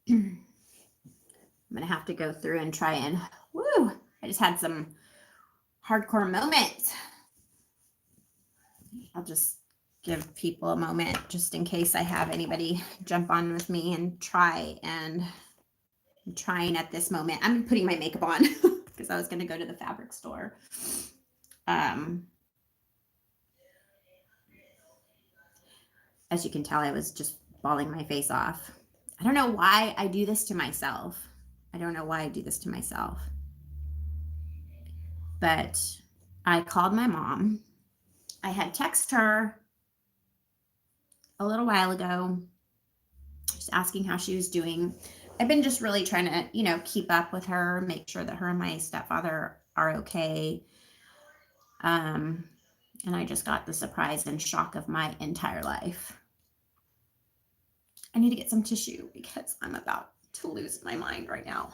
I'm going to have to go through and try and, woo, I just had some hardcore moments. I'll just give people a moment just in case I have anybody jump on with me and try. And I'm trying at this moment. I'm putting my makeup on because I was going to go to the fabric store. As you can tell, I was just bawling my face off. I don't know why I do this to myself. But I called my mom. I had texted her a little while ago, just asking how she was doing. I've been just really trying to, keep up with her, make sure that her and my stepfather are okay. And I just got the surprise and shock of my entire life. I need to get some tissue because I'm about to lose my mind right now.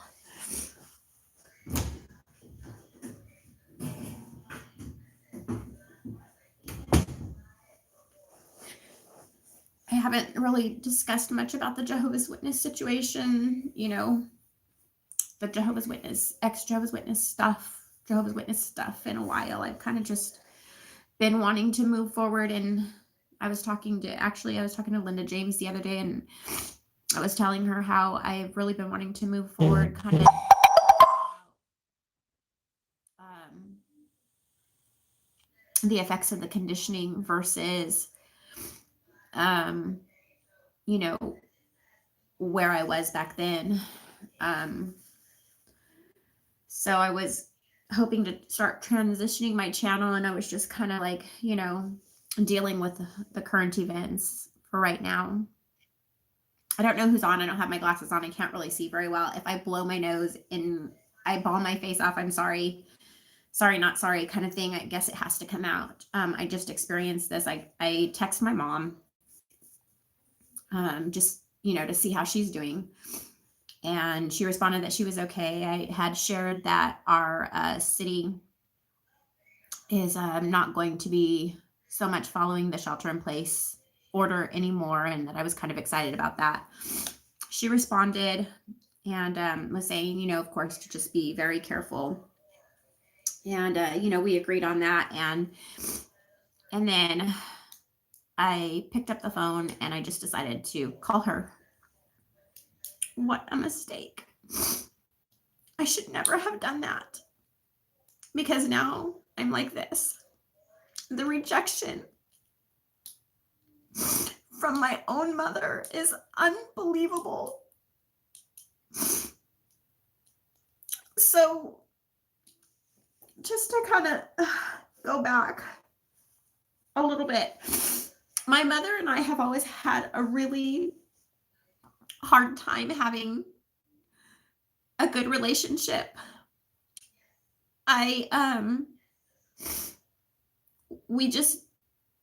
I haven't really discussed much about the Jehovah's Witness situation, the Jehovah's Witness stuff in a while. I've kind of just been wanting to move forward, and I was talking to Linda James the other day, and I was telling her how I've really been wanting to move forward, kind of the effects of the conditioning versus where I was back then. So I was hoping to start transitioning my channel, and I was just kind of like, dealing with the current events for right now. I don't know who's on. I don't have my glasses on. I can't really see very well. If I blow my nose and I bawl my face off, I'm sorry. Sorry, not sorry kind of thing. I guess it has to come out. I just experienced this. I text my mom just, to see how she's doing. And she responded that she was okay. I had shared that our city is not going to be so much following the shelter in place order anymore, and that I was kind of excited about that. She responded and was saying, of course, to just be very careful. And, we agreed on that. And then I picked up the phone and I just decided to call her. What a mistake. I should never have done that, because now I'm like this. The rejection from my own mother is unbelievable. So just to kind of go back a little bit, my mother and I have always had a really hard time having a good relationship.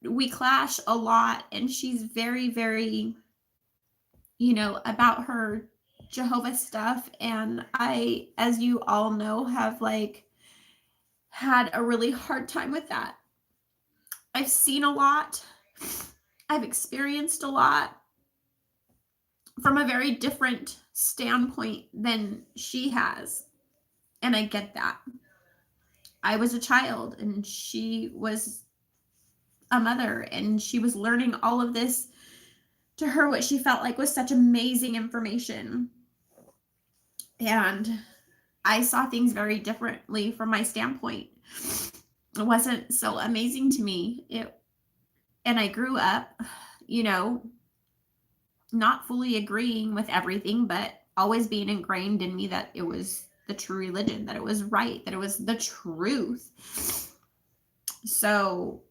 We clash a lot, and she's very, very, about her Jehovah stuff. And I, as you all know, have had a really hard time with that. I've seen a lot. I've experienced a lot from a very different standpoint than she has. And I get that. I was a child and she was a mother, and she was learning all of this. To her, what she felt like was such amazing information. And I saw things very differently from my standpoint. It wasn't so amazing to me. And I grew up, not fully agreeing with everything, but always being ingrained in me that it was the true religion, that it was right, that it was the truth. So,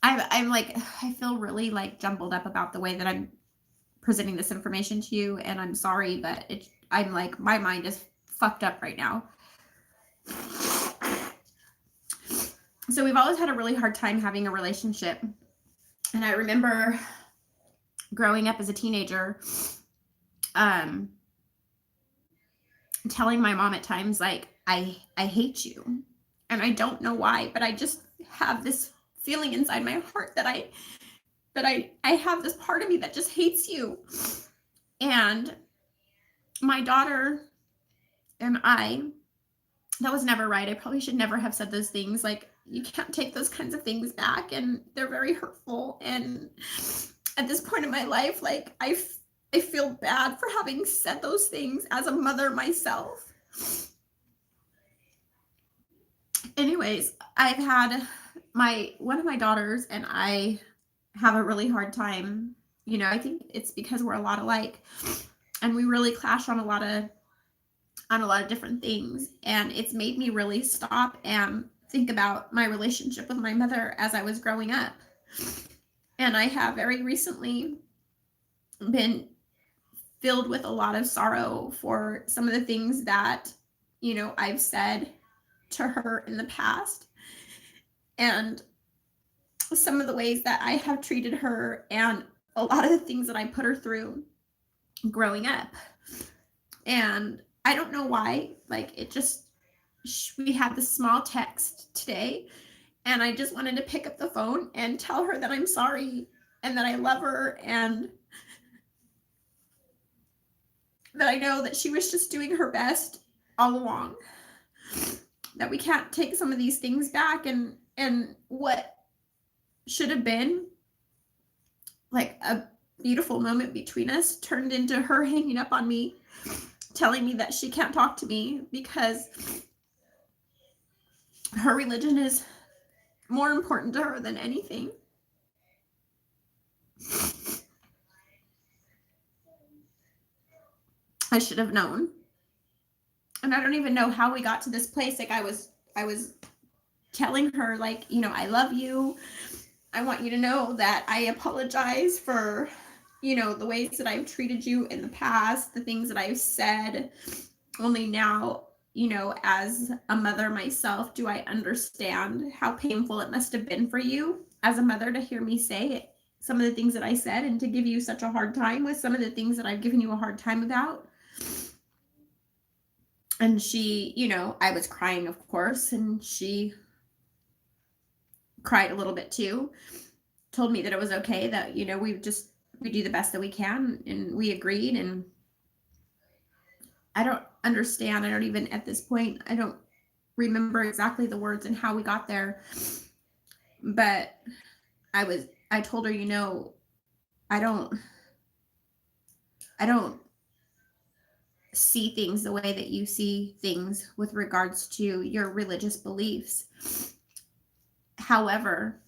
I feel really jumbled up about the way that I'm presenting this information to you, and I'm sorry, but my mind is fucked up right now. So we've always had a really hard time having a relationship. And I remember growing up as a teenager, telling my mom at times, I hate you. And I don't know why, but I just have this feeling inside my heart that that I have this part of me that just hates you. And my daughter and that was never right. I probably should never have said those things. Like, you can't take those kinds of things back, and they're very hurtful. And at this point in my life, like, I feel bad for having said those things as a mother myself. Anyways, I've had one of my daughters and I have a really hard time. I think it's because we're a lot alike, and we really clash on a lot of different things. And it's made me really stop and think about my relationship with my mother as I was growing up. And I have very recently been filled with a lot of sorrow for some of the things that, I've said to her in the past, and some of the ways that I have treated her, and a lot of the things that I put her through growing up. And I don't know why, like, we had this small text today, and I just wanted to pick up the phone and tell her that I'm sorry and that I love her, and that I know that she was just doing her best all along. That we can't take some of these things back, and what should have been like a beautiful moment between us turned into her hanging up on me, telling me that she can't talk to me because her religion is more important to her than anything. I should have known. And I don't even know how we got to this place. Like, I was telling her, like, I love you. I want you to know that I apologize for, the ways that I've treated you in the past, the things that I've said. Only now, as a mother myself, do I understand how painful it must have been for you as a mother to hear me say some of the things that I said, and to give you such a hard time with some of the things that I've given you a hard time about. And she, I was crying, of course, and she cried a little bit too, told me that it was okay, that, we do the best that we can, and we agreed. And I don't understand. I don't even, at this point, I don't remember exactly the words and how we got there. But I told her, I don't see things the way that you see things with regards to your religious beliefs. However,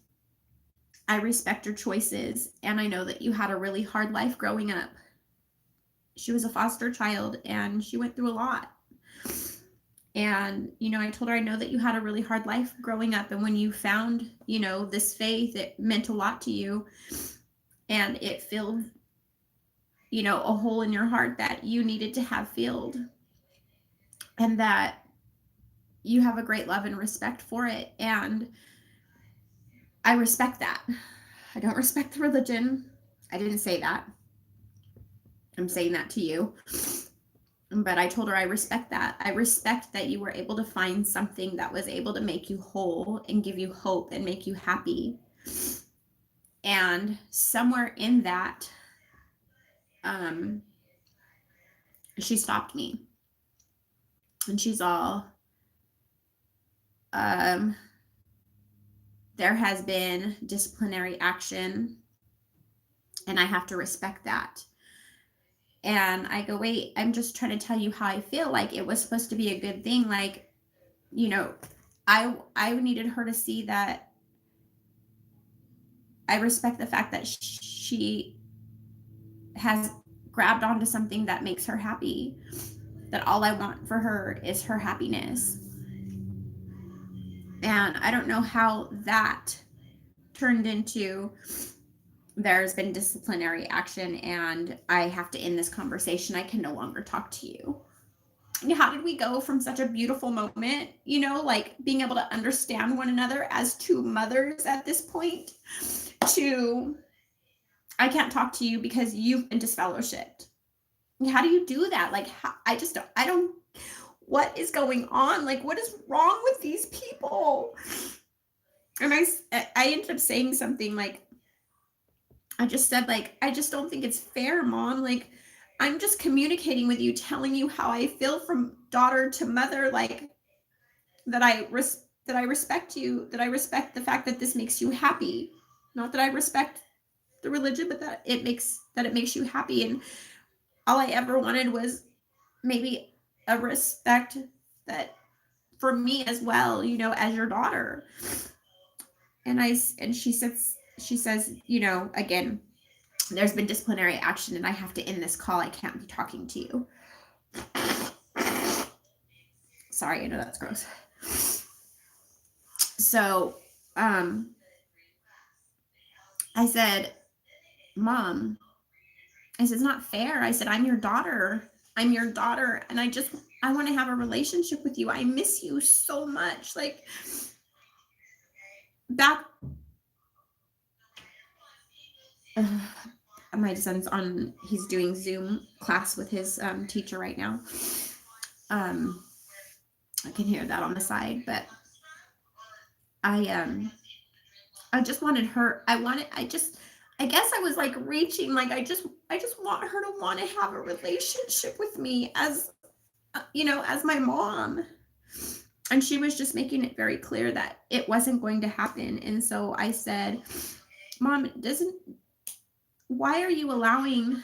I respect your choices, and I know that you had a really hard life growing up. She was a foster child, and she went through a lot. And, I told her, I know that you had a really hard life growing up, and when you found, this faith, it meant a lot to you, and it filled, a hole in your heart that you needed to have filled, and that you have a great love and respect for it. And I respect that. I don't respect the religion. I didn't say that. I'm saying that to you. But I told her I respect that. I respect that you were able to find something that was able to make you whole and give you hope and make you happy. And somewhere in that, she stopped me. And she's all, there has been disciplinary action, and I have to respect that. And I go, wait, I'm just trying to tell you how I feel. Like, it was supposed to be a good thing. Like, I needed her to see that I respect the fact that she has grabbed onto something that makes her happy, that all I want for her is her happiness. And I don't know how that turned into, there's been disciplinary action and I have to end this conversation. I can no longer talk to you. And how did we go from such a beautiful moment, like being able to understand one another as two mothers at this point, to I can't talk to you because you've been disfellowshipped. How do you do that? Like, I don't, what is going on? Like, what is wrong with these people? And I ended up saying something like, I just said, like, I just don't think it's fair, Mom. Like, I'm just communicating with you, telling you how I feel from daughter to mother, like, that that I respect you, that I respect the fact that this makes you happy. Not that I respect the religion, but that it makes you happy. And all I ever wanted was maybe a respect that for me as well, as your daughter. And she says, again, there's been disciplinary action and I have to end this call. I can't be talking to you. Sorry, I know that's gross. So, I said, Mom, I said, it's not fair. I said, I'm your daughter. I'm your daughter. And I want to have a relationship with you. I miss you so much. Like, back, my son's he's doing Zoom class with his teacher right now. I can hear that on the side, but I just wanted her. I guess I was like reaching, like, I just want her to want to have a relationship with me as my mom. And she was just making it very clear that it wasn't going to happen. And so I said, Mom, why are you allowing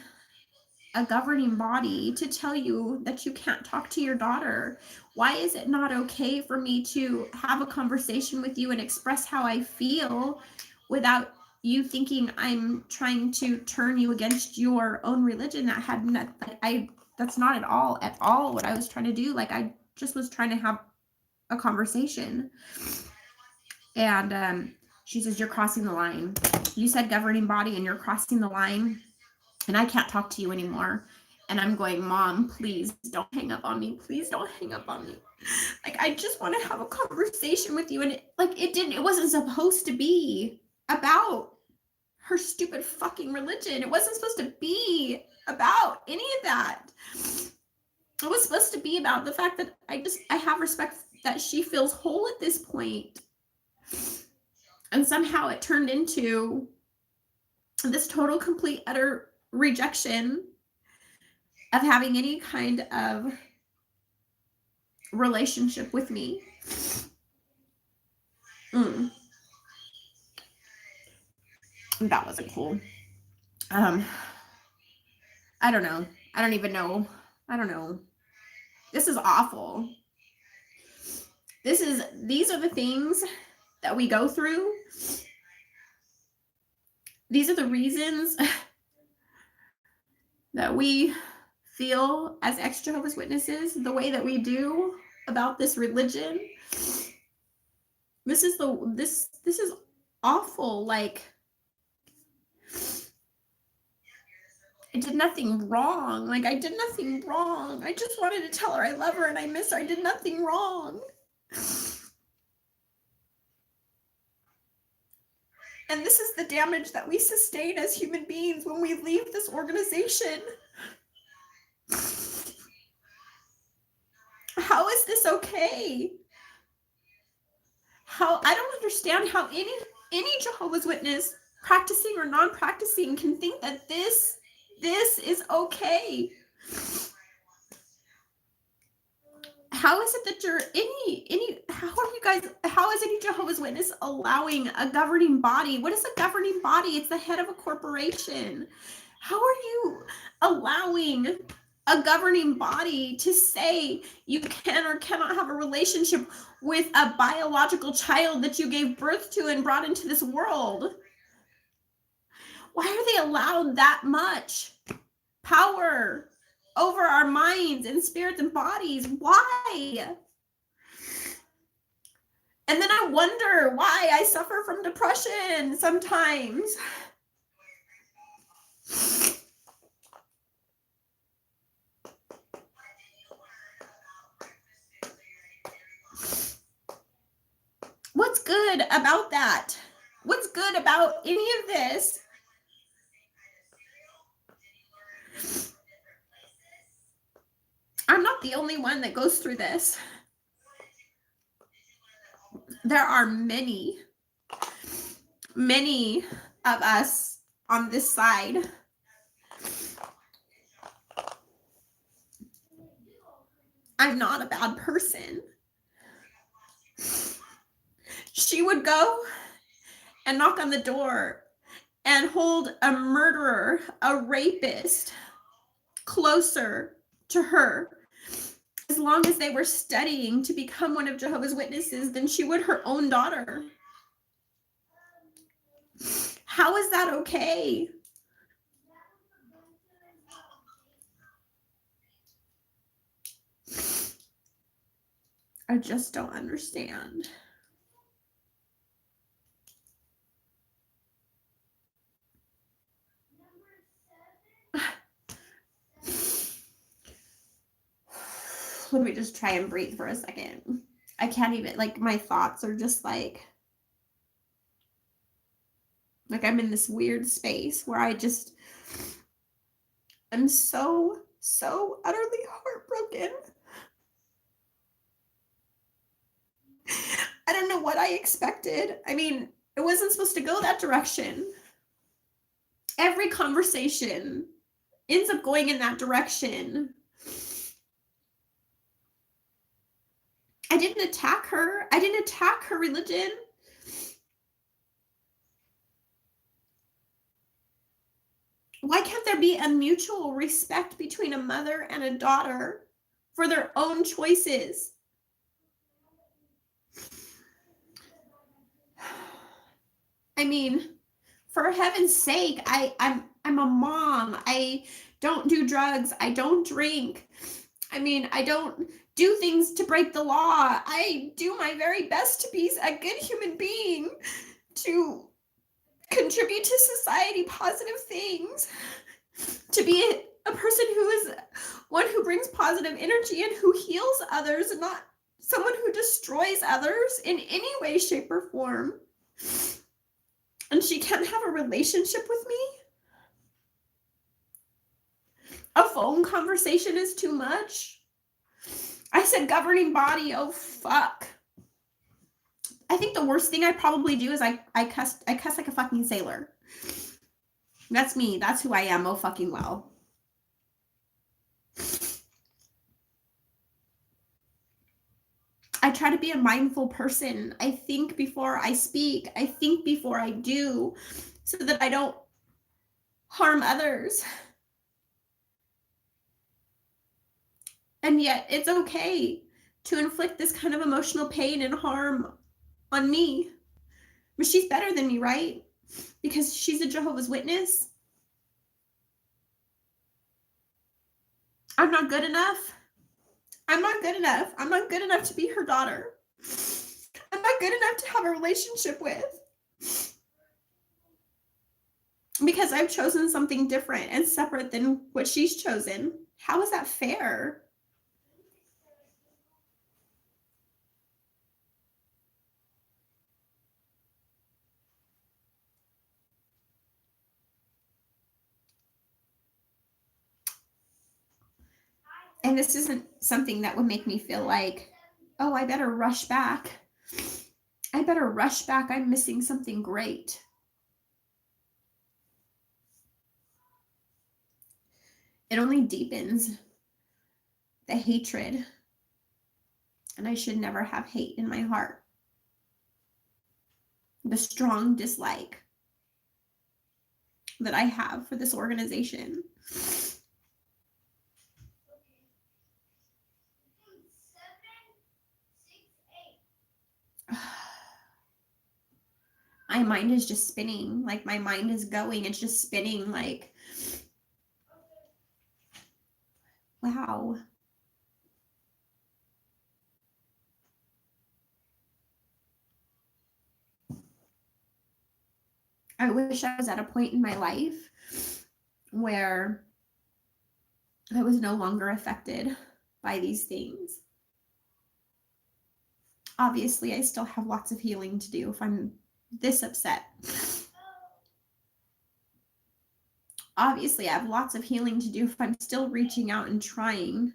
a governing body to tell you that you can't talk to your daughter? Why is it not okay for me to have a conversation with you and express how I feel without you thinking I'm trying to turn you against your own religion? That's not at all what I was trying to do. Like, I just was trying to have a conversation. And she says, you're crossing the line. You said governing body and you're crossing the line. And I can't talk to you anymore. And I'm going, Mom, please don't hang up on me. Please don't hang up on me. Like, I just want to have a conversation with you. And it wasn't supposed to be about her stupid fucking religion. It wasn't supposed to be about any of that. It was supposed to be about the fact that I have respect that she feels whole at this point. And somehow it turned into this total, complete, utter rejection of having any kind of relationship with me. That wasn't cool. I don't know. I don't even know. I don't know. This is awful. These are the things that we go through. These are the reasons that we feel as ex-Jehovah's Witnesses the way that we do about this religion. This is awful. Like, I did nothing wrong. Like, I did nothing wrong. I just wanted to tell her I love her and I miss her. I did nothing wrong. And this is the damage that we sustain as human beings when we leave this organization. How is this okay? I don't understand how any Jehovah's Witness, practicing or non-practicing, can think that this is okay. How is it that you're how is any Jehovah's Witness allowing a governing body? What is a governing body? It's the head of a corporation. How are you allowing a governing body to say you can or cannot have a relationship with a biological child that you gave birth to and brought into this world? Why are they allowed that much power over our minds and spirits and bodies? Why? And then I wonder why I suffer from depression sometimes. What's good about that? What's good about any of this? I'm not the only one that goes through this. There are many of us on this side. I'm not a bad person. She would go and knock on the door and hold a murderer, a rapist, closer to her as long as they were studying to become one of Jehovah's Witnesses than she would her own daughter. How is that okay? I just don't understand. Let me just try and breathe for a second. I can't even, like, my thoughts are just like I'm in this weird space where I'm so utterly heartbroken. I don't know what I expected. I mean, it wasn't supposed to go that direction. Every conversation ends up going in that direction. I didn't attack her. I didn't attack her religion. Why can't there be a mutual respect between a mother and a daughter for their own choices? I mean, for heaven's sake, I'm a mom. I don't do drugs. I don't drink. I mean, I don't do things to break the law. I do my very best to be a good human being, to contribute to society, positive things, to be a person who is one who brings positive energy and who heals others, and not someone who destroys others in any way, shape, or form. And she can't have a relationship with me? A phone conversation is too much? I said governing body, oh fuck. I think the worst thing I probably do is I cuss like a fucking sailor. That's me. That's who I am. Oh fucking well. I try to be a mindful person. I think before I speak. I think before I do, so that I don't harm others. And yet it's okay to inflict this kind of emotional pain and harm on me. But she's better than me, right? Because she's a Jehovah's Witness. I'm not good enough. I'm not good enough. I'm not good enough to be her daughter. I'm not good enough to have a relationship with. Because I've chosen something different and separate than what she's chosen. How is that fair? And this isn't something that would make me feel like, oh, I better rush back. I better rush back. I'm missing something great. It only deepens the hatred. And I should never have hate in my heart. The strong dislike that I have for this organization. My mind is just spinning. Like, my mind is going. It's just spinning like, wow. I wish I was at a point in my life where I was no longer affected by these things. Obviously, I still have lots of healing to do if I'm this upset. Obviously, I have lots of healing to do if I'm still reaching out and trying.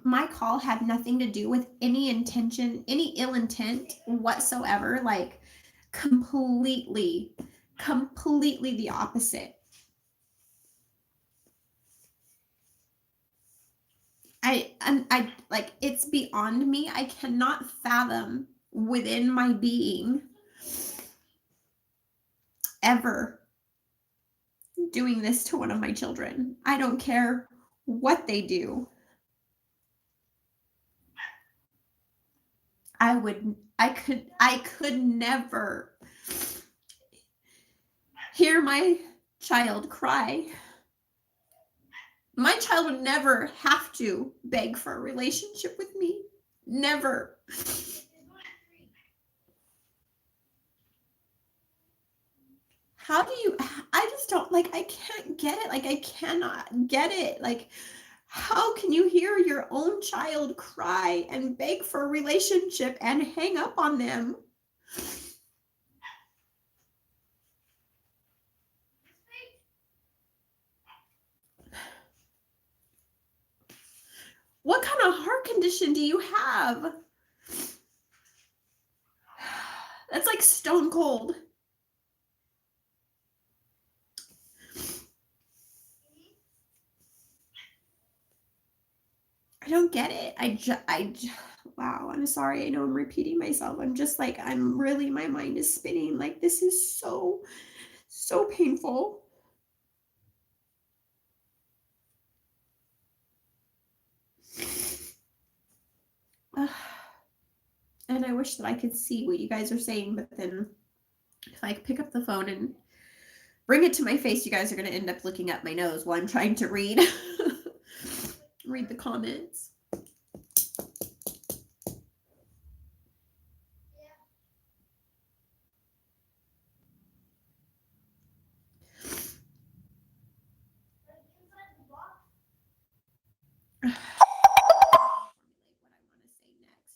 my call had nothing to do with any intention, any ill intent whatsoever. Like completely the opposite. I like, it's beyond me. I cannot fathom within my being ever doing this to one of my children. I don't care what they do. I could never hear my child cry. My child would never have to beg for a relationship with me. Never. How do you, I just don't, like, I can't get it. Like, I cannot get it. Like, how can you hear your own child cry and beg for a relationship and hang up on them? What kind of heart condition do you have? That's like stone cold. I don't get it. Wow, I'm sorry. I know I'm repeating myself. I'm just like, my mind is spinning. Like, this is so painful. And I wish that I could see what you guys are saying, but then if I pick up the phone and bring it to my face, you guys are going to end up looking up my nose while I'm trying to read the comments.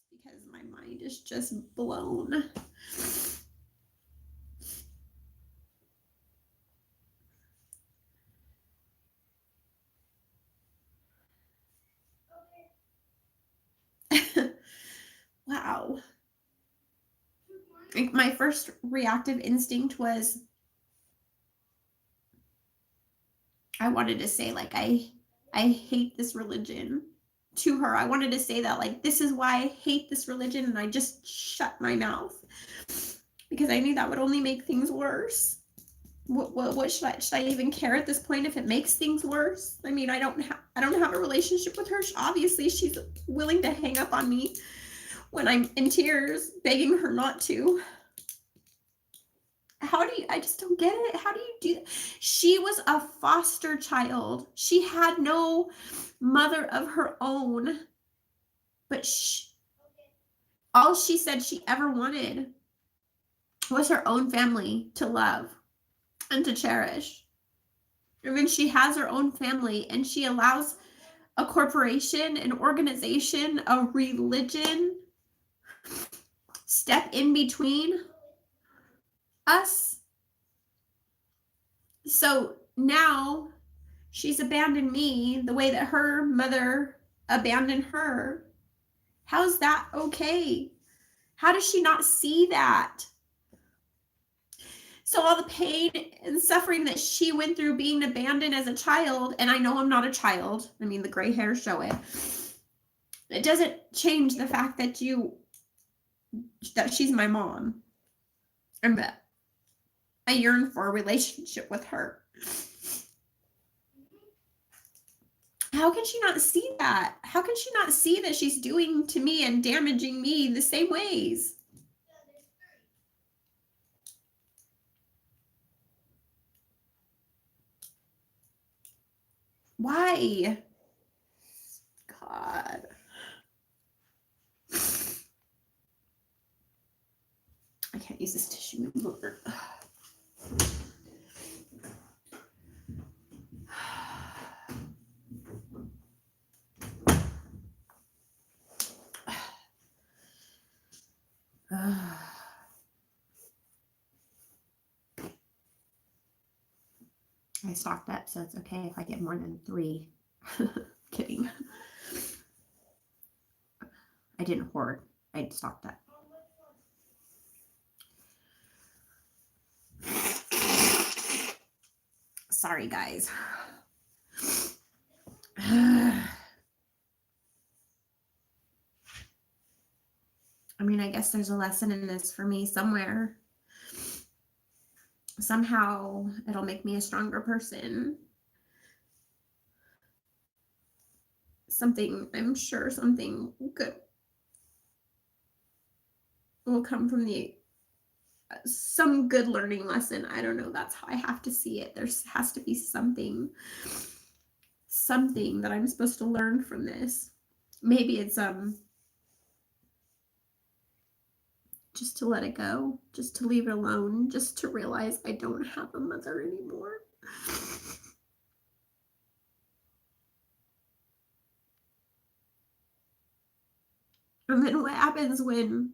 Because my mind is just blown. Wow. My first reactive instinct was, I wanted to say, like, I hate this religion to her. I wanted to say that, like, this is why I hate this religion, and I just shut my mouth because I knew that would only make things worse. What should I even care at this point if it makes things worse? I mean, I don't have a relationship with her. Obviously, she's willing to hang up on me when I'm in tears, begging her not to. I just don't get it. How do you do that? She was a foster child. She had no mother of her own, but all she said she ever wanted was her own family to love and to cherish. And then she has her own family, and she allows a corporation, an organization, a religion step in between us. So now she's abandoned me the way that her mother abandoned her. How's that okay? How does she not see that? So all the pain and suffering that she went through being abandoned as a child, and I know I'm not a child. I mean, the gray hairs show it. It doesn't change the fact that she's my mom. And that I yearn for a relationship with her. How can she not see that? How can she not see that she's doing to me and damaging me the same ways? Why? God. I can't use this tissue anymore. I stocked up, so it's okay if I get more than 3. Kidding. didn't hoard. I'd stopped that. Sorry, guys. I mean, I guess there's a lesson in this for me somewhere. Somehow it'll make me a stronger person. I'm sure something good will come from some good learning lesson. I don't know. That's how I have to see it. There has to be something that I'm supposed to learn from this. Maybe it's just to let it go, just to leave it alone, just to realize I don't have a mother anymore. And then what happens when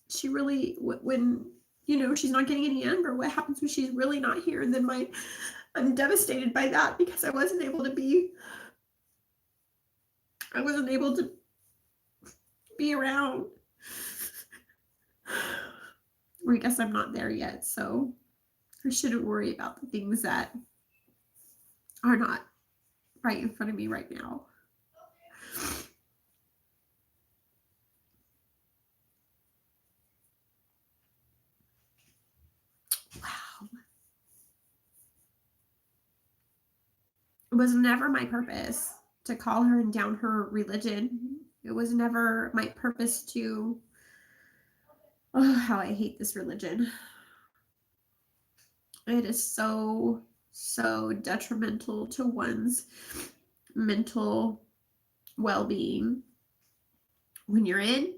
she's not getting any younger? What happens when she's really not here? And then I'm devastated by that because I wasn't able to be around. Or I guess I'm not there yet, so I shouldn't worry about the things that are not right in front of me right now. Wow. It was never my purpose to call her and down her religion. It was never my purpose to, oh, how I hate this religion. It is so, so detrimental to one's mental well-being when you're in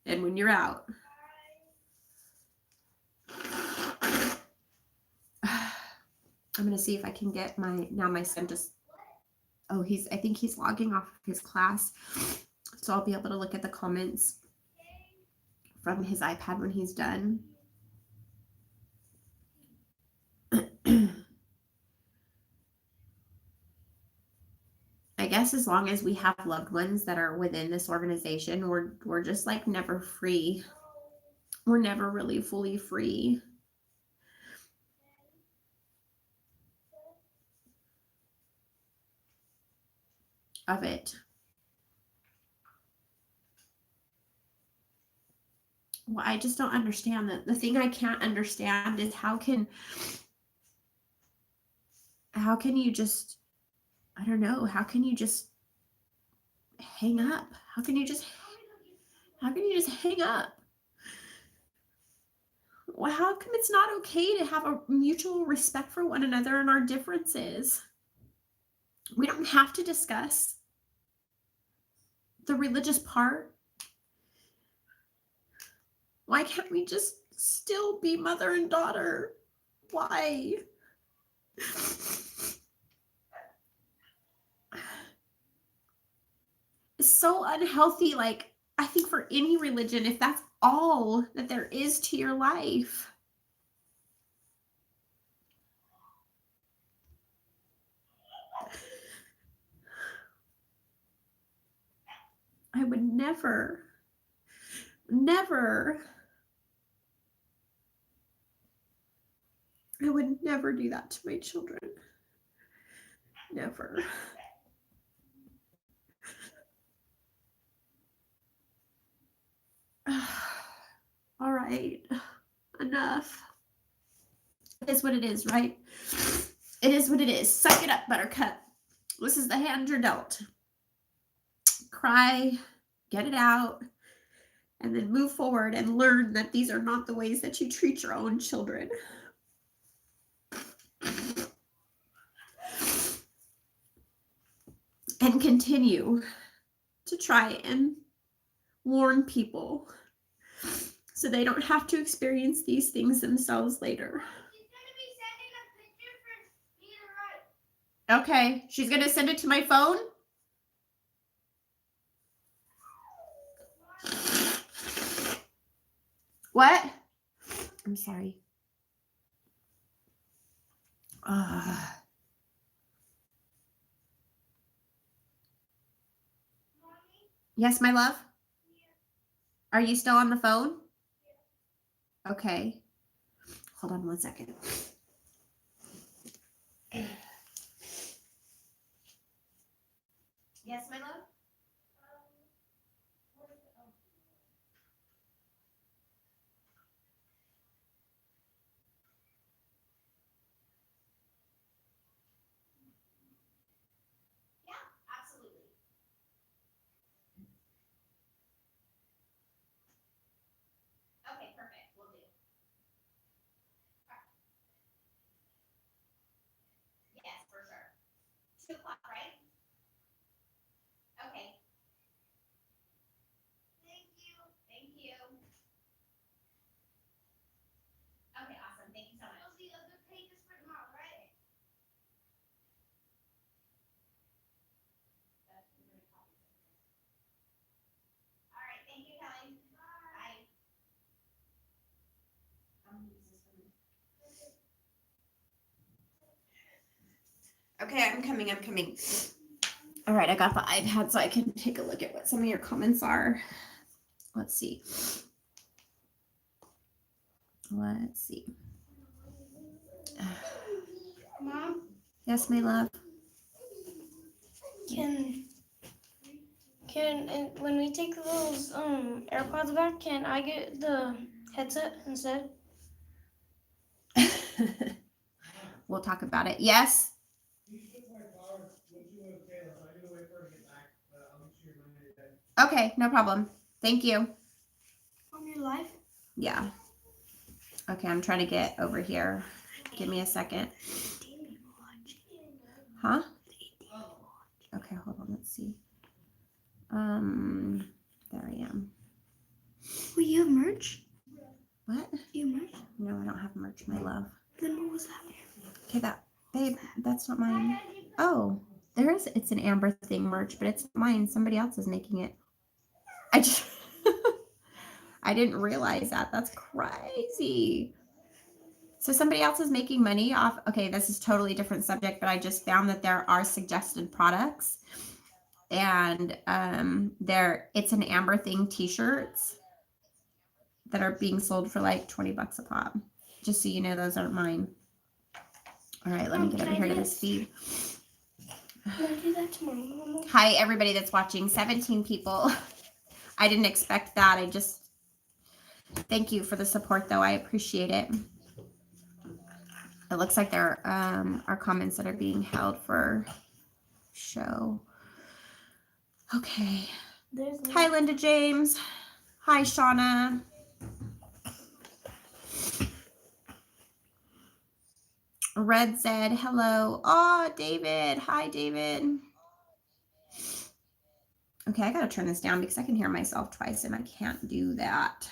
and when you're out. I'm going to see if I can get my son just, I think he's logging off of his class. So I'll be able to look at the comments from his iPad when he's done. I guess as long as we have loved ones that are within this organization, we're just like never free. We're never really fully free of it. Well, I just don't understand that. The thing I can't understand is how can you just, I don't know, how can you just hang up? How can you just hang up? Well, how come it's not okay to have a mutual respect for one another and our differences? We don't have to discuss the religious part. Why can't we just still be mother and daughter? Why? It's so unhealthy. Like, I think for any religion, if that's all that there is to your life, I would never do that to my children. Never. All right. Enough. It is what it is, right? It is what it is. Suck it up, Buttercup. This is the hand you're dealt. Cry, get it out, and then move forward and learn that these are not the ways that you treat your own children. And continue to try and warn people so they don't have to experience these things themselves later. Okay, she's going to send it to my phone. What? I'm sorry. Yes, my love? Are you still on the phone? Okay. Hold on one second. Yes, my love? Yeah, absolutely. Okay, perfect. We'll do. Yes, for sure. 2 o'clock, right? Okay. Thank you. Thank you. Okay, awesome. Thank you so much. The other page is for tomorrow, right? All right. Thank you, Kelly. Bye. Okay, I'm coming. All right, I got the iPad so I can take a look at what some of your comments are. Let's see. Mom? Yes, my love? Can when we take those AirPods back, can I get the headset instead? We'll talk about it. Yes? Okay, no problem. Thank you. On your live? Yeah. Okay, I'm trying to get over here. Give me a second. Huh? Okay, hold on. Let's see. There I am. Wait, you have merch? What? You have merch? No, I don't have merch, my love. Then what was that? Okay, babe, that's not mine. Oh, it's an Amber Thing merch, but it's not mine. Somebody else is making it. I didn't realize that. That's crazy. So somebody else is making money off. Okay, this is totally different subject, but I just found that there are suggested products, and it's an Amber Thing t-shirts that are being sold for like $20 a pop. Just so you know, those aren't mine. All right, let me get over here to this feed. Can I do that tomorrow? Hi, everybody that's watching. 17 people. I didn't expect that. Thank you for the support, though. I appreciate it. It looks like there are comments that are being held for show. Okay. Hi, Linda James. Hi, Shauna. Red said hello. Oh, David. Hi, David. Okay, I gotta turn this down because I can hear myself twice and I can't do that.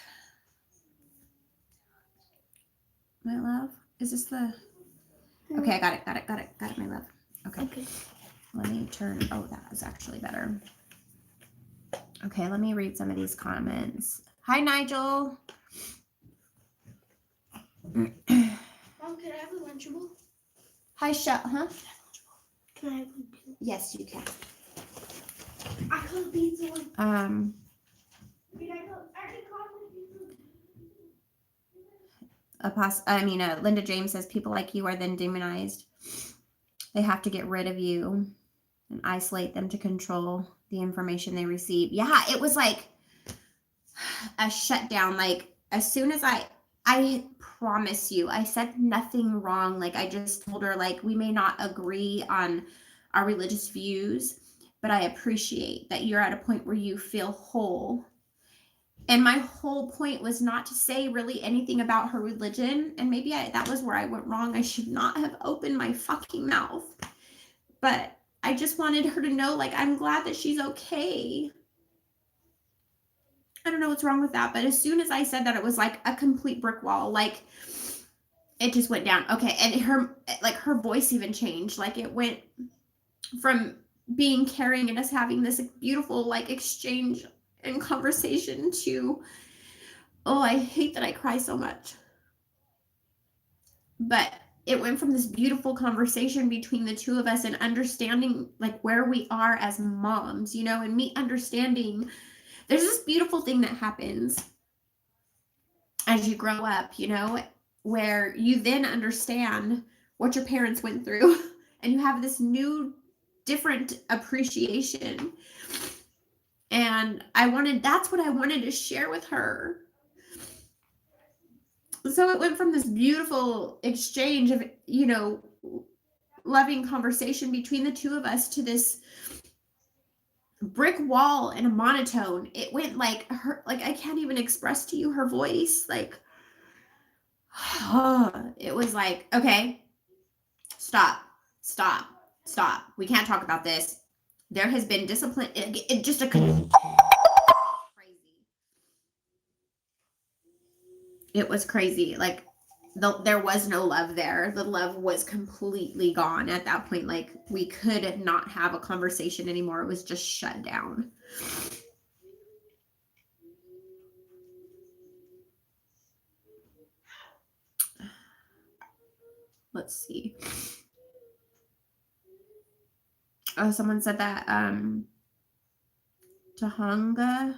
My love, is this the? Okay, I got it, my love. Okay. Let me turn. Oh, that is actually better. Okay, let me read some of these comments. Hi, Nigel. Mom, can I have a Lunchable? Hi, huh? Can I have one too? Yes, you can. I called pizza one. Linda James says people like you are then demonized. They have to get rid of you and isolate them to control the information they receive. Yeah, it was like a shutdown. Like as soon as I promise you, I said nothing wrong. Like I just told her, like, we may not agree on our religious views, but I appreciate that you're at a point where you feel whole. And my whole point was not to say really anything about her religion. And maybe that was where I went wrong. I should not have opened my fucking mouth. But I just wanted her to know, like, I'm glad that she's okay. I don't know what's wrong with that. But as soon as I said that, it was like a complete brick wall. Like, it just went down. Okay. And her voice even changed. Like, it went from being caring and us having this beautiful, like, exchange and conversation to, oh, I hate that I cry so much. But it went from this beautiful conversation between the two of us and understanding like where we are as moms, and me understanding there's this beautiful thing that happens as you grow up, where you then understand what your parents went through and you have this new, different appreciation. And that's what I wanted to share with her. So it went from this beautiful exchange of, loving conversation between the two of us to this brick wall and a monotone. It went like her, like I can't even express to you her voice. Like, it was like, okay, stop. We can't talk about this. There has been discipline. It just a crazy. It was crazy. Like, there was no love there. The love was completely gone at that point. Like, we could not have a conversation anymore. It was just shut down. Let's see. Oh, someone said that Tahunga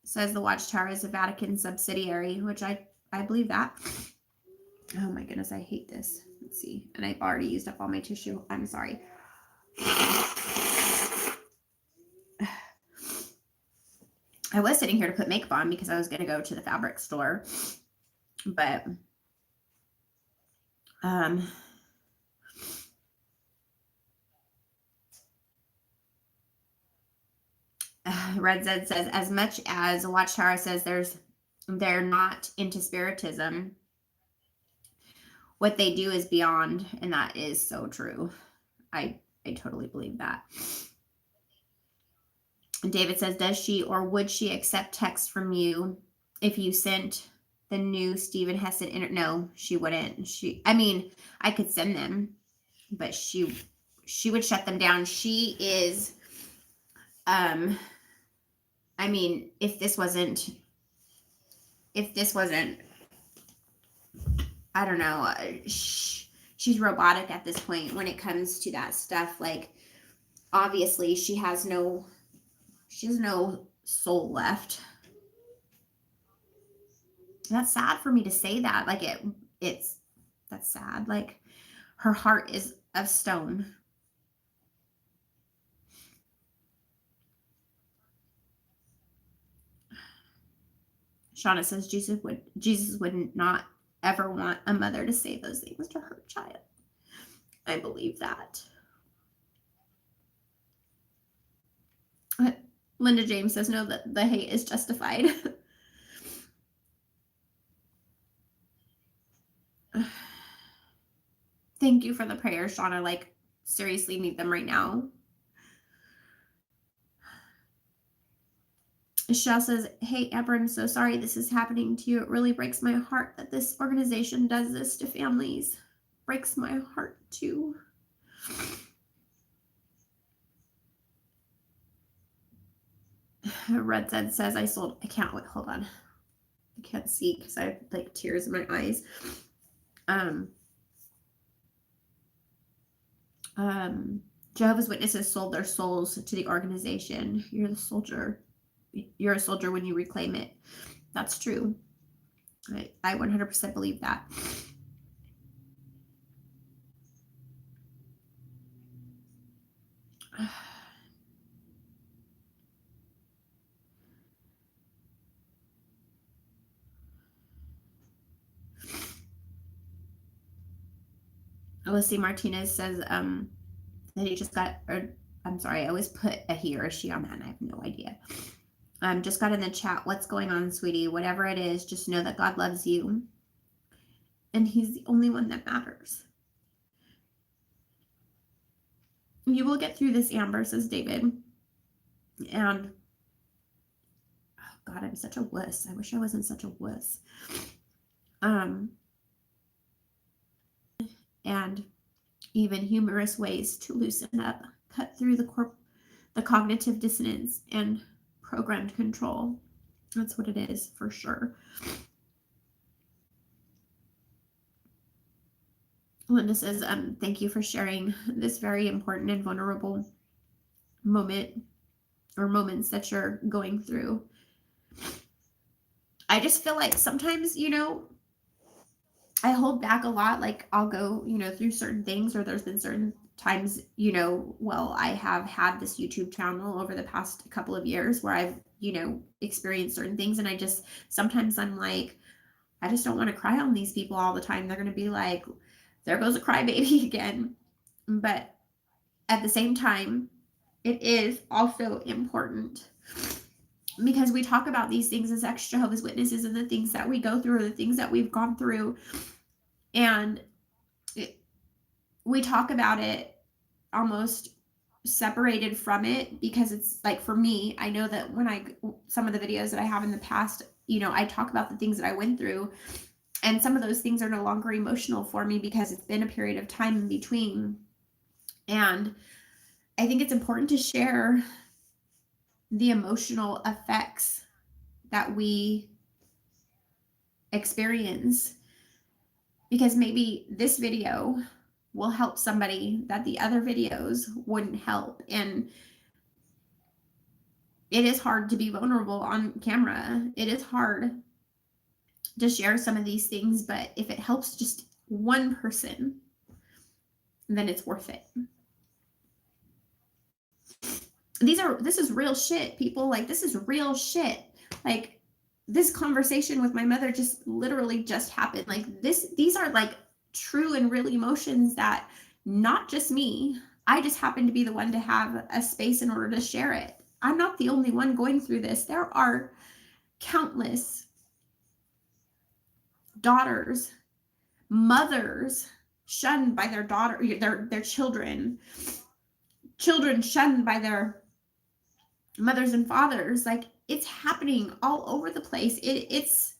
says the Watchtower is a Vatican subsidiary, which I believe that. Oh my goodness, I hate this. Let's see. And I've already used up all my tissue. I'm sorry. I was sitting here to put makeup on because I was going to go to the fabric store. But Red Zed says, as much as Watchtower says they're not into spiritism, what they do is beyond, and that is so true. I totally believe that. David says, does she or would she accept text from you if you sent the new Stephen Heston? No, she wouldn't. I could send them, but she would shut them down. She is, if this wasn't, I don't know, she's robotic at this point when it comes to that stuff. Like, obviously she has no soul left. That's sad for me to say that. Like, that's sad. Like, her heart is of stone. Shauna says Jesus would not ever want a mother to say those things to her child. I believe that. Linda James says no, that the hate is justified. Thank you for the prayers, Shauna. Like, seriously, need them right now. Michelle says, hey, Amber, I'm so sorry this is happening to you. It really breaks my heart that this organization does this to families. Breaks my heart, too. Red Zed says, I can't wait, hold on. I can't see because I have, like, tears in my eyes. Jehovah's Witnesses sold their souls to the organization. You're the soldier. You're a soldier when you reclaim it. That's true. I 100% believe that. Alyssa Martinez says that he just got, or I'm sorry, I always put a he or a she on that and I have no idea. Just got in the chat. What's going on, sweetie? Whatever it is, just know that God loves you. And he's the only one that matters. You will get through this, Amber, says David. And, oh God, I'm such a wuss. I wish I wasn't such a wuss. And even humorous ways to loosen up, cut through the cognitive dissonance and programmed control. That's what it is, for sure. Linda says, thank you for sharing this very important and vulnerable moment or moments that you're going through. I just feel like sometimes, I hold back a lot. Like I'll go, through certain things, or there's been certain times, well, I have had this YouTube channel over the past couple of years where I've, experienced certain things. And sometimes I'm like, I just don't want to cry on these people all the time. They're going to be like, there goes a crybaby again. But at the same time, it is also important because we talk about these things as ex-Jehovah's Witnesses and the things that we go through or the things that we've gone through. And we talk about it almost separated from it, because it's like, for me, I know that when some of the videos that I have in the past, I talk about the things that I went through, and some of those things are no longer emotional for me because it's been a period of time in between. And I think it's important to share the emotional effects that we experience, because maybe this video will help somebody that the other videos wouldn't help. And it is hard to be vulnerable on camera. It is hard to share some of these things, but if it helps just one person, then it's worth it. This is real shit, people. Like, this is real shit. Like, this conversation with my mother just literally just happened. Like, these are like true and real emotions that not just me, I just happen to be the one to have a space in order to share it. I'm not the only one going through this. There are countless daughters, mothers shunned by their daughter, their children shunned by their mothers and fathers. Like, it's happening all over the place. It's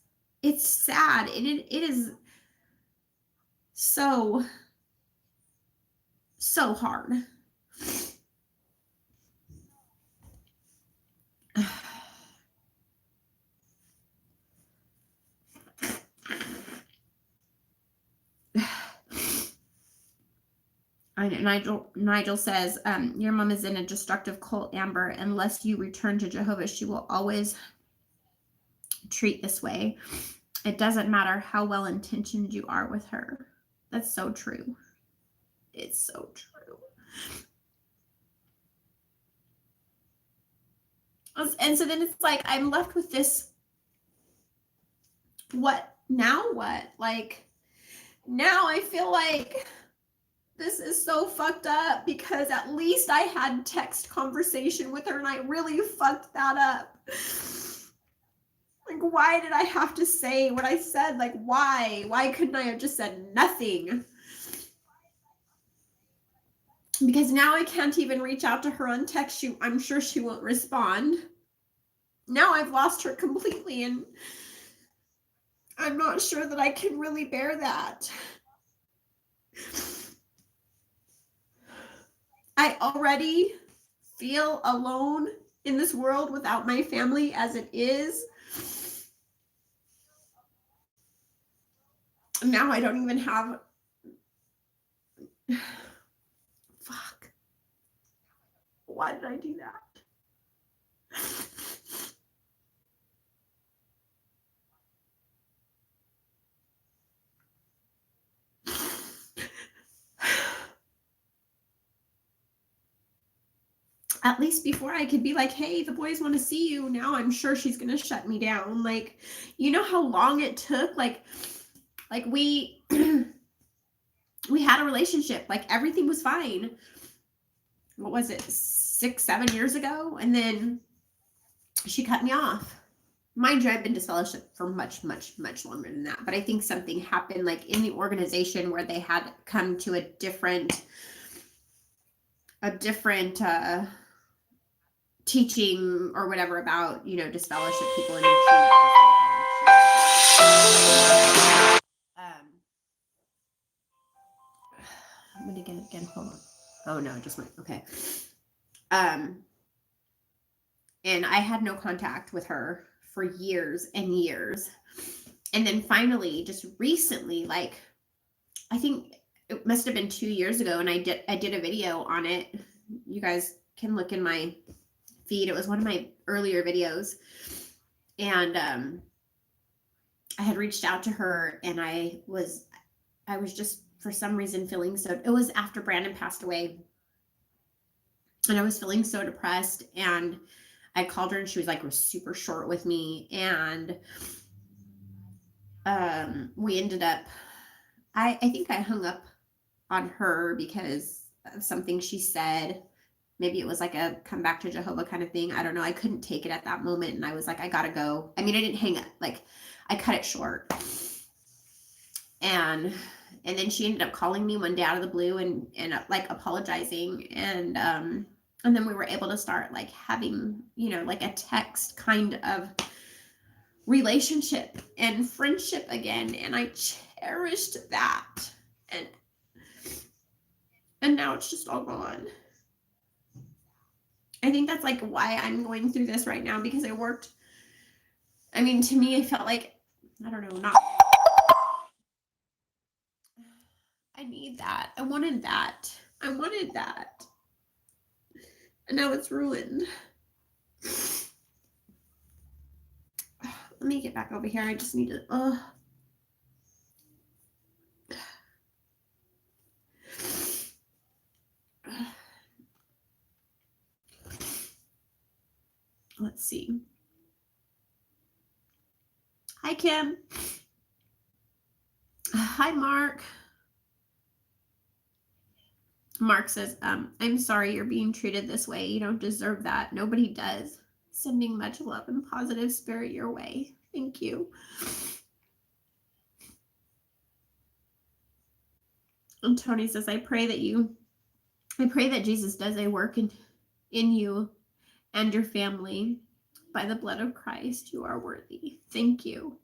sad, and it is so hard. Nigel says, your mom is in a destructive cult, Amber. Unless you return to Jehovah, she will always treat this way. It doesn't matter how well intentioned you are with her. That's so true. It's so true. And so then it's like, I'm left with this, what now? What? Like, now I feel like this is so fucked up, because at least I had text conversation with her, and I really fucked that up. Like, why did I have to say what I said? Like, why? Why couldn't I have just said nothing? Because now I can't even reach out to her on text. I'm sure she won't respond. Now I've lost her completely, and I'm not sure that I can really bear that. I already feel alone in this world without my family as it is. Now I don't even have... Fuck. Why did I do that? At least before I could be like, hey, the boys want to see you. Now I'm sure she's going to shut me down. Like, you know how long it took? Like we had a relationship. Like, everything was fine. What was it? 6-7 years ago? And then she cut me off. Mind you, I've been disfellowshipped for much, much, much longer than that. But I think something happened, like, in the organization, where they had come to a different teaching or whatever about, disfellowship people and I'm gonna get it again. Hold on. Oh no, it just went. Okay. And I had no contact with her for years and years. And then finally, just recently, like, I think it must have been 2 years ago, and I did a video on it. You guys can look in my feed. It was one of my earlier videos. And I had reached out to her, and I was just for some reason feeling so, it was after Brandon passed away, and I was feeling so depressed, and I called her, and she was like, was super short with me. And we ended up, I think I hung up on her because of something she said. Maybe it was like a come back to Jehovah kind of thing. I don't know. I couldn't take it at that moment, and I was like, I gotta go. I mean, I didn't hang up, like I cut it short. And then she ended up calling me one day out of the blue, and like apologizing, and then we were able to start like having, like a text kind of relationship and friendship again, and I cherished that. And now it's just all gone. I think that's like why I'm going through this right now, because I mean, to me, I felt like, I don't know, I need that. I wanted that. And now it's ruined. Let me get back over here. I just need to, let's see. Hi, Kim. Hi, Mark. Mark says, I'm sorry you're being treated this way. You don't deserve that. Nobody does. Sending much love and positive spirit your way. Thank you. And Tony says, I pray that Jesus does a work in you and your family. By the blood of Christ, you are worthy. Thank you.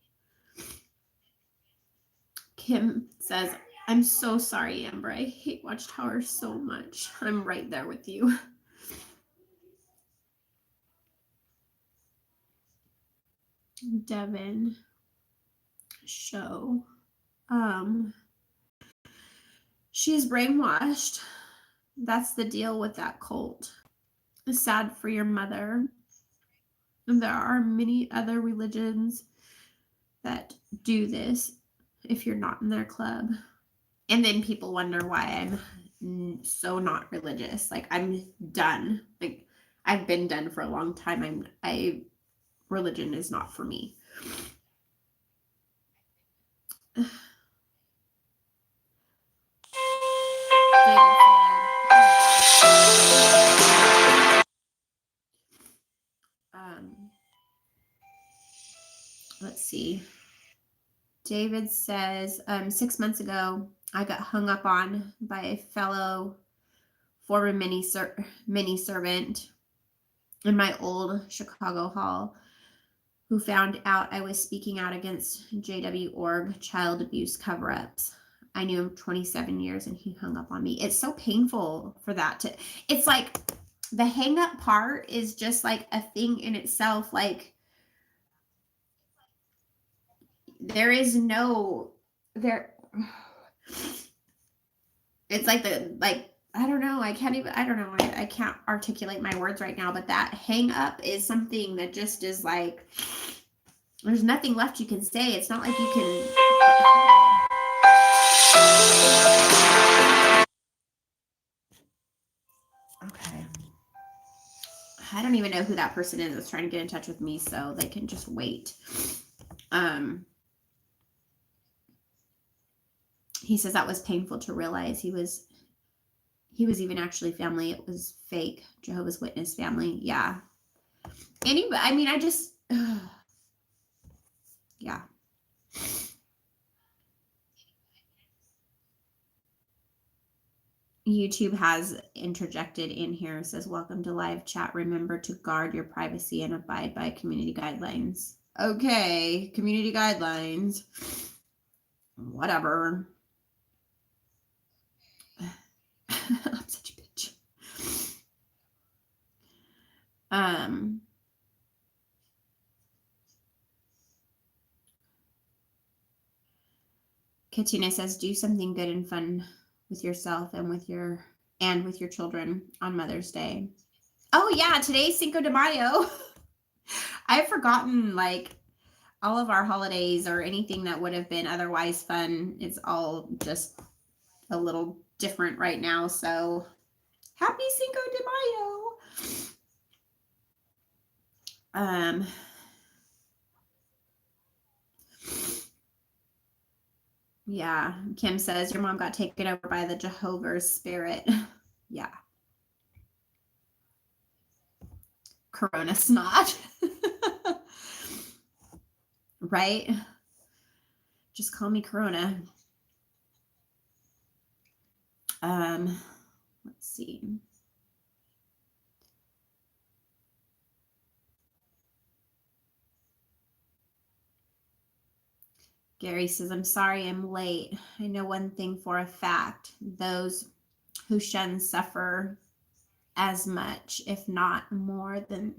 Kim says, I'm so sorry, Amber. I hate Watchtower so much. I'm right there with you. Devin Show. She's brainwashed. That's the deal with that cult. It's sad for your mother. And there are many other religions that do this if you're not in their club. And then people wonder why I'm so not religious. Like, I'm done. Like, I've been done for a long time. Religion is not for me. Let's see. David says, 6 months ago, I got hung up on by a fellow former mini servant in my old Chicago hall, who found out I was speaking out against JW org child abuse cover-ups. I knew him 27 years, and he hung up on me. It's so painful for that it's like the hang up part is just like a thing in itself. Like, there is no there. It's like I don't know. I don't know. I can't articulate my words right now, but that hang up is something that just is like, there's nothing left you can say. It's not like you can. Okay. I don't even know who that person is that's trying to get in touch with me, so they can just wait. He says that was painful to realize. He was even actually family. It was fake Jehovah's Witness family. Yeah. Anyway, I mean, I just, yeah. YouTube has interjected in here, says, welcome to live chat. Remember to guard your privacy and abide by community guidelines. Okay, community guidelines. Whatever. I'm such a bitch. Katina says, do something good and fun with yourself and with your children on Mother's Day. Oh yeah, today's Cinco de Mayo. I've forgotten like all of our holidays or anything that would have been otherwise fun. It's all just a little different right now. So happy Cinco de Mayo. Yeah, Kim says your mom got taken over by the Jehovah's spirit. Yeah. Corona snot. Right? Just call me Corona. Let's see. Gary says, I'm sorry I'm late. I know one thing for a fact. Those who shun suffer as much, if not more than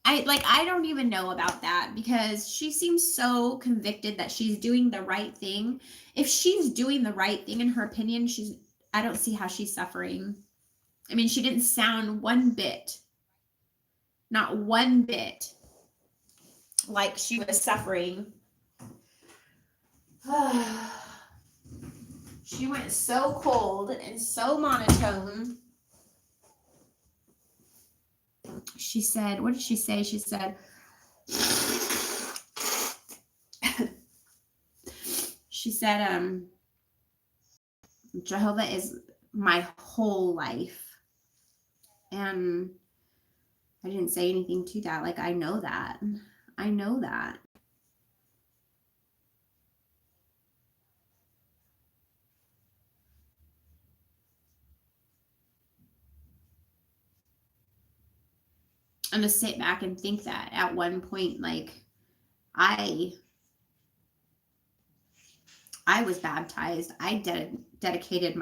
I don't even know about that because she seems so convicted that she's doing the right thing. If she's doing the right thing in her opinion, I don't see how she's suffering. I mean, she didn't sound one bit, not one bit like she was suffering. She went so cold and so monotone. She said, what did she say? She said, Jehovah is my whole life. And I didn't say anything to that. Like, I know that. I know that. I'm gonna sit back and think that at one point, like, I was baptized. I dedicated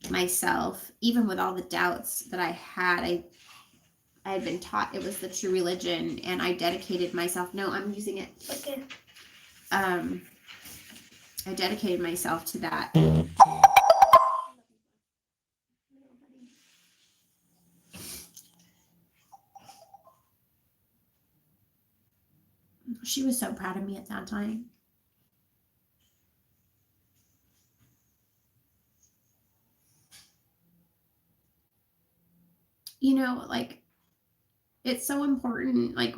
myself, even with all the doubts that I had. I had been taught it was the true religion, and I dedicated myself. No, I'm using it. Okay. I dedicated myself to that. She was so proud of me at that time. You know, like, it's so important. Like,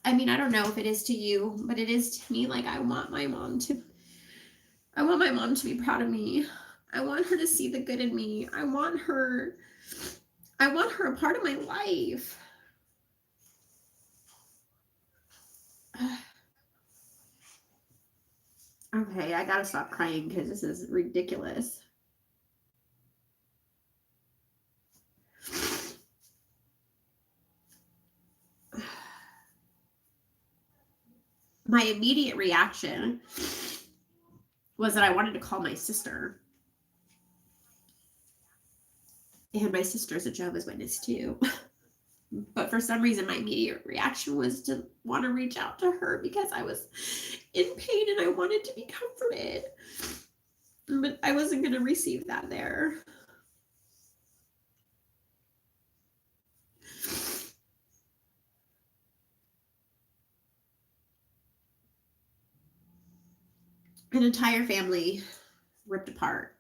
I mean, I don't know if it is to you, but it is to me. Like, I want my mom to be proud of me. I want her to see the good in me. I want her a part of my life. Okay, I gotta stop crying because this is ridiculous. My immediate reaction was that I wanted to call my sister. And my sister's a Jehovah's Witness too. But for some reason, my immediate reaction was to want to reach out to her because I was in pain and I wanted to be comforted. But I wasn't going to receive that there. An entire family ripped apart.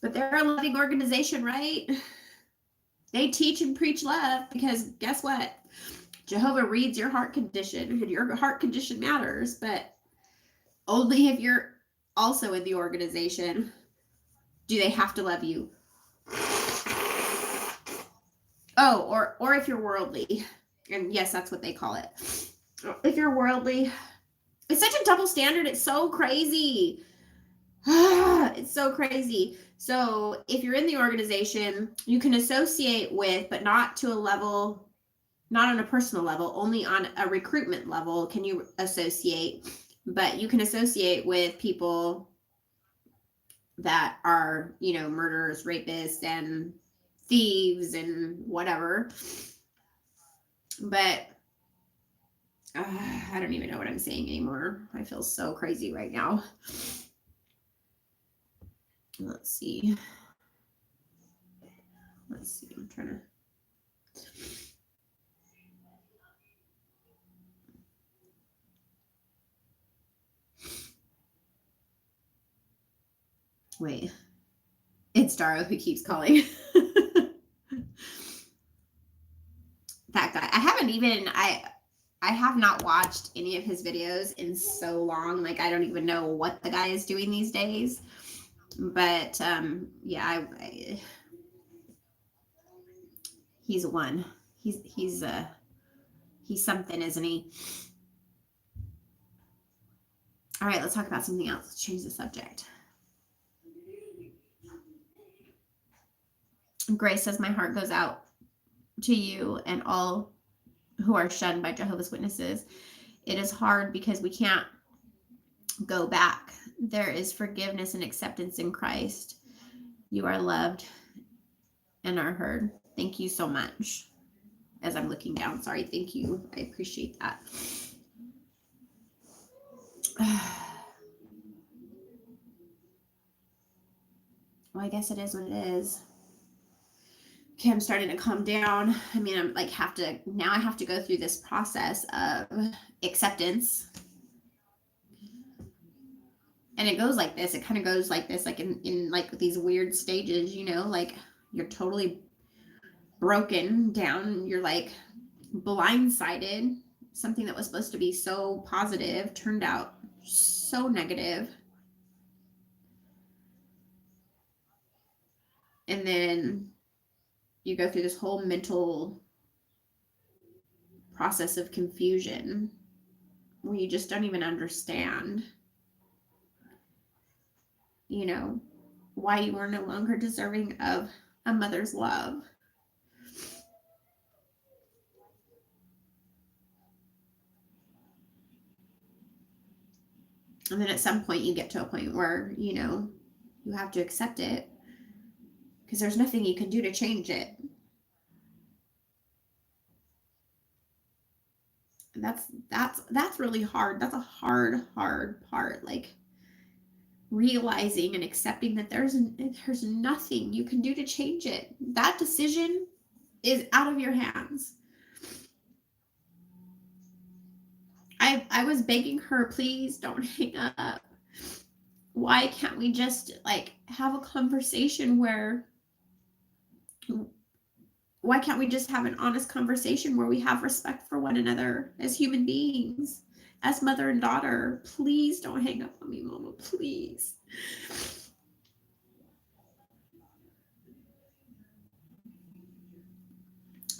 But they're a loving organization, right? They teach and preach love because guess what? Jehovah reads your heart condition, and your heart condition matters, but only if you're also in the organization do they have to love you. Oh, or if you're worldly. And yes, that's what they call it. If you're worldly, it's such a double standard. It's so crazy. It's so crazy. So if you're in the organization, you can associate with, but not to a level, not on a personal level, only on a recruitment level can you associate. But you can associate with people that are, you know, murderers, rapists, and thieves and whatever. But I don't even know what I'm saying anymore. I feel so crazy right now. Let's see. I'm trying to. Wait, it's Daro who keeps calling. That guy. I have not watched any of his videos in so long. Like, I don't even know what the guy is doing these days. But yeah, he's one. He's something, isn't he? All right, let's talk about something else. Let's change the subject. Grace says, my heart goes out to you and all who are shunned by Jehovah's Witnesses. It is hard because we can't go back. There is forgiveness and acceptance in Christ. You are loved and are heard. Thank you so much. As I'm looking down, sorry. Thank you. I appreciate that. Well, I guess it is what it is. Okay, I'm starting to calm down. I mean, I'm like now I have to go through this process of acceptance. And it goes like this. It kind of goes like this, like in like these weird stages, you know, like you're totally broken down. You're like blindsided. Something that was supposed to be so positive turned out so negative. And then you go through this whole mental process of confusion where you just don't even understand, you know, why you are no longer deserving of a mother's love. And then at some point you get to a point where, you know, you have to accept it because there's nothing you can do to change it. And that's really hard. That's a hard part. Like realizing and accepting that there's nothing you can do to change it. That decision is out of your hands. I was begging her, please don't hang up. Why can't we just like have a conversation why can't we just have an honest conversation where we have respect for one another as human beings, as mother and daughter? Please don't hang up on me, Mama, please.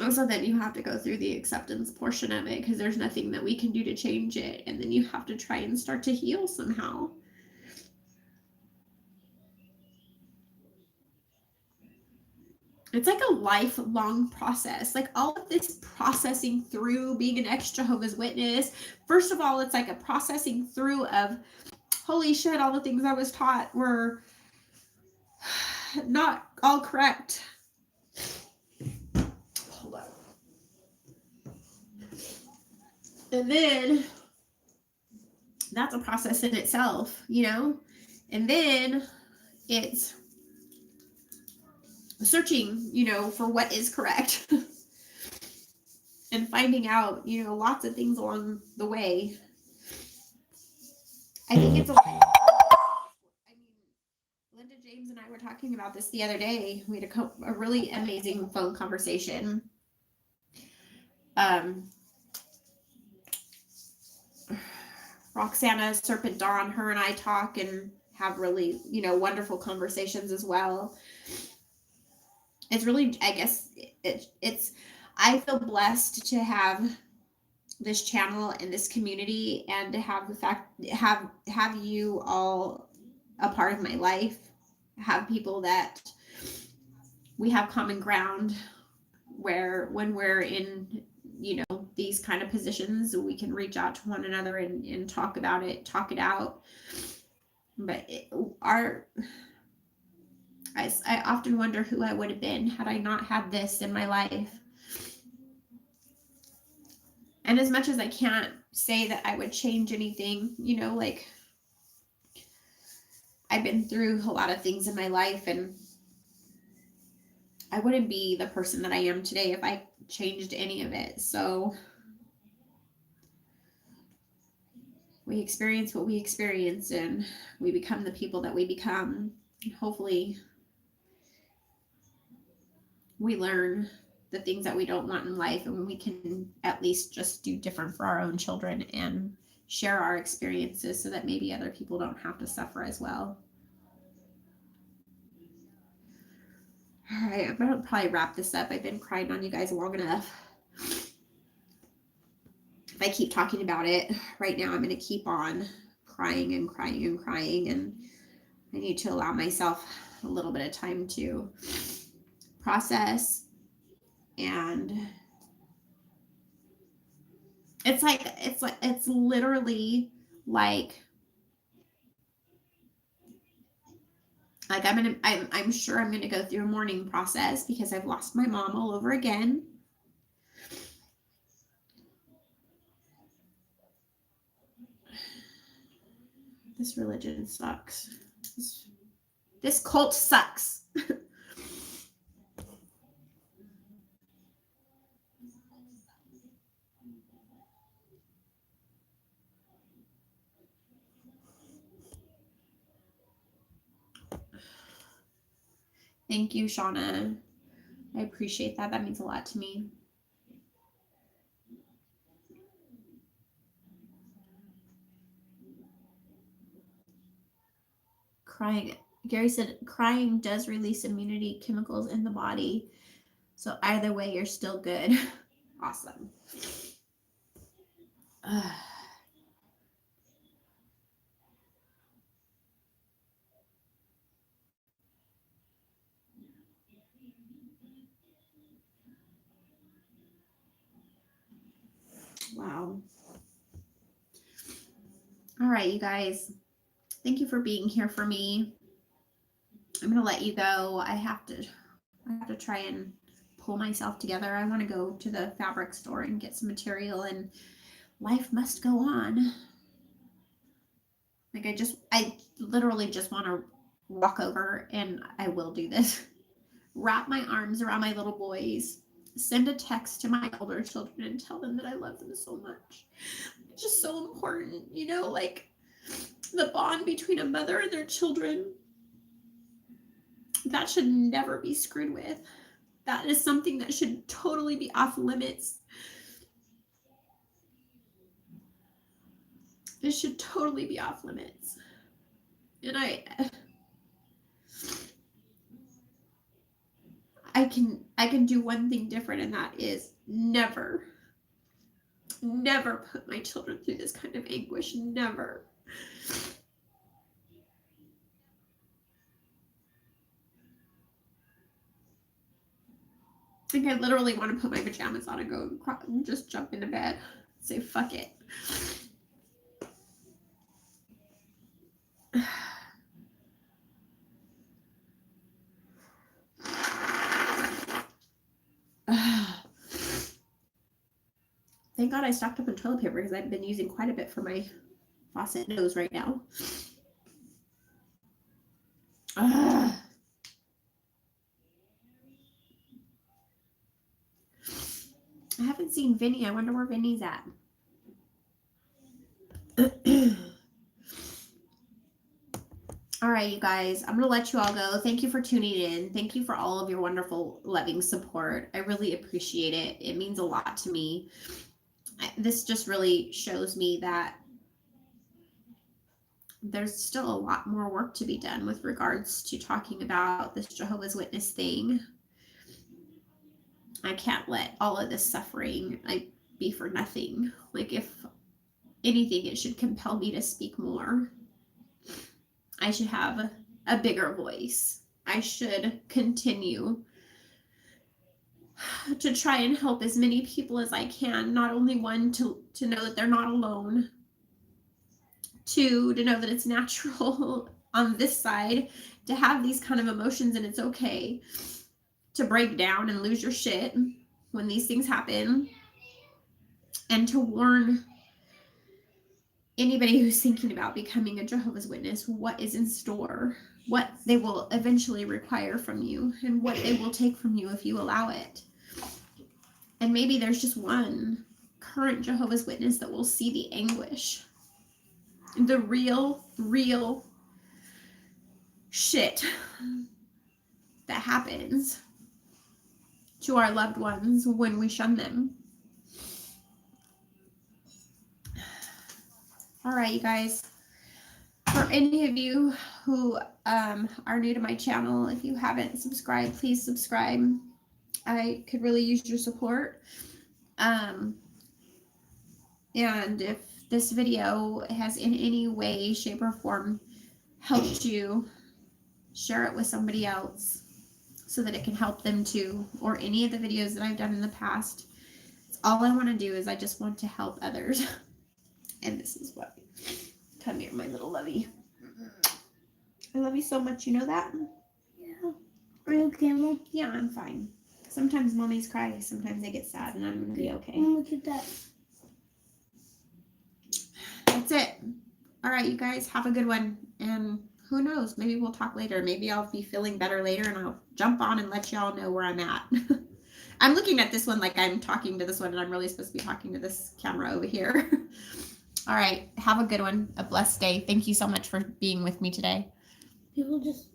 Also, then you have to go through the acceptance portion of it because there's nothing that we can do to change it. And then you have to try and start to heal somehow. It's like a lifelong process. Like all of this processing through being an ex-Jehovah's Witness. First of all, it's like a processing through of, holy shit, all the things I was taught were not all correct. Hold on. And then that's a process in itself, you know? And then it's searching, you know, for what is correct and finding out, you know, lots of things along the way. I think it's I mean, Linda James and I were talking about this the other day. We had a really amazing phone conversation. Roxana, Serpent Dawn, her and I talk and have really, you know, wonderful conversations as well. It's really, I guess it's I feel blessed to have this channel and this community and to have the fact have you all a part of my life, have people that we have common ground where when we're in, you know, these kind of positions, we can reach out to one another and talk about it, talk it out. But I often wonder who I would have been had I not had this in my life. And as much as I can't say that I would change anything, you know, like I've been through a lot of things in my life and I wouldn't be the person that I am today if I changed any of it. So we experience what we experience, and we become the people that we become. Hopefully we learn the things that we don't want in life, and we can at least just do different for our own children and share our experiences so that maybe other people don't have to suffer as well. All right, I'm gonna probably wrap this up. I've been crying on you guys long enough. If I keep talking about it right now, I'm gonna keep on crying and crying and crying, and I need to allow myself a little bit of time to process. And it's literally like I'm sure I'm gonna go through a mourning process because I've lost my mom all over again. This religion sucks. This cult sucks. Thank you, Shauna. I appreciate that. That means a lot to me. Crying. Gary said crying does release immunity chemicals in the body. So either way, you're still good. Awesome. Wow. All right, you guys. Thank you for being here for me. I'm gonna let you go. I have to try and pull myself together. I want to go to the fabric store and get some material, and life must go on. Like I literally just want to walk over, and I will do this. Wrap my arms around my little boys, send a text to my older children and tell them that I love them so much. It's just so important, you know, like the bond between a mother and their children. That should never be screwed with. That is something that should totally be off limits. It should totally be off limits. And I can do one thing different, and that is never put my children through this kind of anguish. Never. Like, I literally want to put my pajamas on and go and just jump into bed. Say fuck it. Thank God I stocked up on toilet paper because I've been using quite a bit for my faucet nose right now. I haven't seen Vinny. I wonder where Vinny's at. All right, you guys, I'm going to let you all go. Thank you for tuning in. Thank you for all of your wonderful, loving support. I really appreciate it. It means a lot to me. This just really shows me that there's still a lot more work to be done with regards to talking about this Jehovah's Witness thing. I can't let all of this suffering be for nothing. Like, if anything, it should compel me to speak more. I should have a bigger voice. I should continue to try and help as many people as I can. Not only one, to know that they're not alone. Two, to know that it's natural on this side to have these kind of emotions, and it's okay to break down and lose your shit when these things happen. And to warn anybody who's thinking about becoming a Jehovah's Witness what is in store, what they will eventually require from you, and what they will take from you if you allow it. And maybe there's just one current Jehovah's Witness that will see the anguish, the real shit that happens to our loved ones when we shun them. All right, you guys. For any of you who are new to my channel, if you haven't subscribed, please subscribe. I could really use your support. And if this video has in any way, shape, or form helped you, share it with somebody else so that it can help them too, or any of the videos that I've done in the past. All I want to do is I just want to help others. And this is what, come here, my little lovey. I love you so much, you know that? Yeah. Are you okay, Mom? Yeah, I'm fine. Sometimes mommies cry, sometimes they get sad, and I'm going to be okay. Look at that. That's it. All right, you guys, have a good one. And who knows, maybe we'll talk later. Maybe I'll be feeling better later, and I'll jump on and let y'all know where I'm at. I'm looking at this one like I'm talking to this one, and I'm really supposed to be talking to this camera over here. All right, have a good one, a blessed day. Thank you so much for being with me today. People just